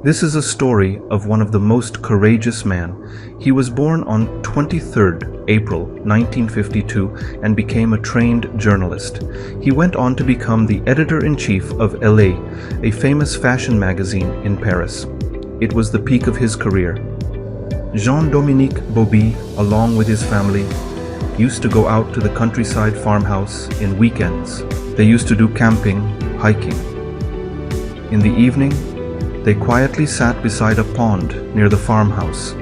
This is a story of one of the most courageous men. He was born on 23rd April 1952 and became a trained journalist. He went on to become the editor-in-chief of LA, a famous fashion magazine in Paris. It was the peak of his career. Dominique Bauby, along with his family, used to go out to the countryside farmhouse in weekends. They used to do camping, hiking. In the evening, they quietly sat beside a pond near the farmhouse,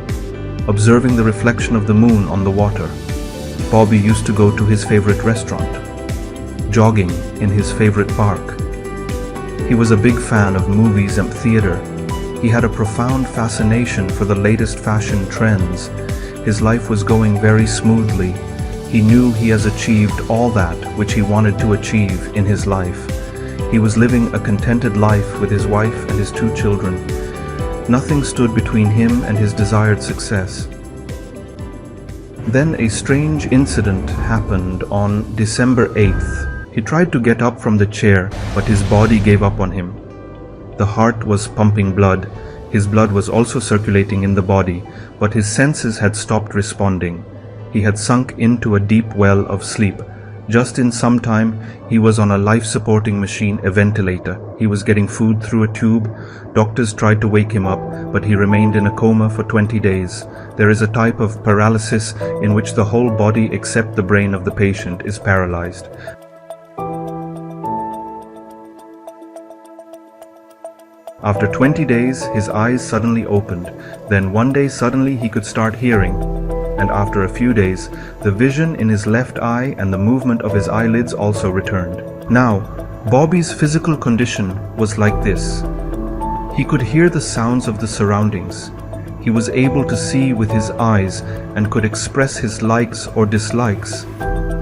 observing the reflection of the moon on the water. Bauby used to go to his favorite restaurant, jogging in his favorite park. He was a big fan of movies and theater. He had a profound fascination for the latest fashion trends. His life was going very smoothly. He knew he has achieved all that which he wanted to achieve in his life. He was living a contented life with his wife and his 2 children. Nothing stood between him and his desired success. Then a strange incident happened on December 8th. He tried to get up from the chair, but his body gave up on him. The heart was pumping blood. His blood was also circulating in the body, but his senses had stopped responding. He had sunk into a deep well of sleep. Just in some time, he was on a life-supporting machine, a ventilator. He was getting food through a tube. Doctors tried to wake him up, but he remained in a coma for 20 days. There is a type of paralysis in which the whole body except the brain of the patient is paralyzed. After 20 days, his eyes suddenly opened. Then one day suddenly he could start hearing. And after a few days, the vision in his left eye and the movement of his eyelids also returned. Now, Bauby's physical condition was like this. He could hear the sounds of the surroundings. He was able to see with his eyes and could express his likes or dislikes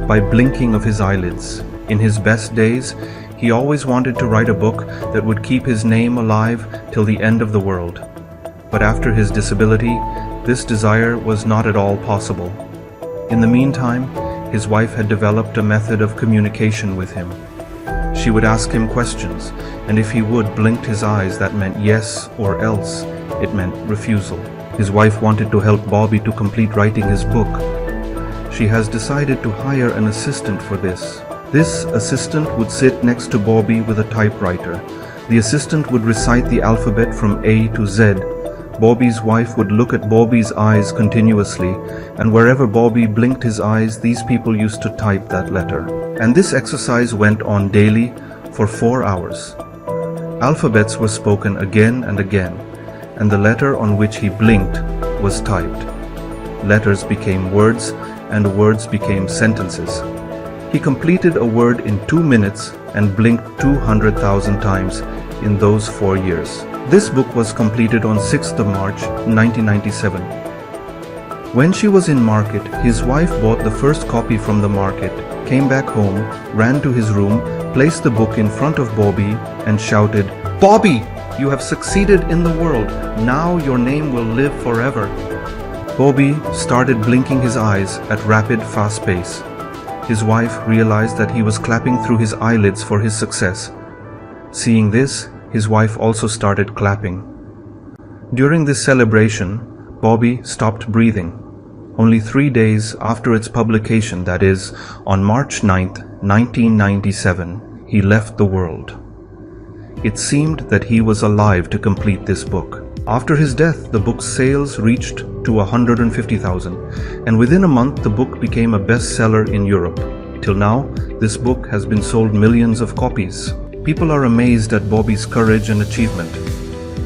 by blinking of his eyelids. In his best days, he always wanted to write a book that would keep his name alive till the end of the world. But after his disability, this desire was not at all possible. In the meantime, his wife had developed a method of communication with him. She would ask him questions, and if he would blink his eyes, that meant yes or else. It meant refusal. His wife wanted to help Bauby to complete writing his book. She has decided to hire an assistant for this. This assistant would sit next to Bauby with a typewriter. The assistant would recite the alphabet from A to Z. Bauby's wife would look at Bauby's eyes continuously, and wherever Bauby blinked his eyes, these people used to type that letter. And this exercise went on daily for 4 hours. Alphabets were spoken again and again, and the letter on which he blinked was typed. Letters became words, and words became sentences. He completed a word in 2 minutes and blinked 200,000 times in those 4 years. This book was completed on 6th of March 1997. When she was in market, his wife bought the first copy from the market, came back home, ran to his room, placed the book in front of Bauby and shouted, "Bauby, you have succeeded in the world. Now your name will live forever." Bauby started blinking his eyes at rapid, fast pace. His wife realized that he was clapping through his eyelids for his success. Seeing this, his wife also started clapping. During this celebration, Bauby stopped breathing. Only 3 days after its publication, that is, on March 9th, 1997, he left the world. It seemed that he was alive to complete this book. After his death, the book's sales reached to 150,000, and within a month the book became a bestseller in Europe. Till now, this book has been sold millions of copies. People are amazed at Bauby's courage and achievement.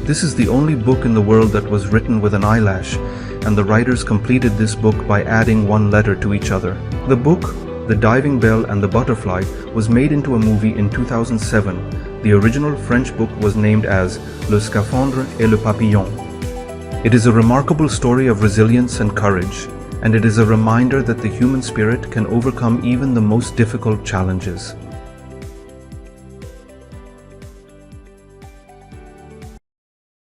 This is the only book in the world that was written with an eyelash, and the writers completed this book by adding 1 letter to each other. The book, The Diving Bell and the Butterfly, was made into a movie in 2007. The original French book was named as Le Scaphandre et le Papillon. It is a remarkable story of resilience and courage, and it is a reminder that the human spirit can overcome even the most difficult challenges.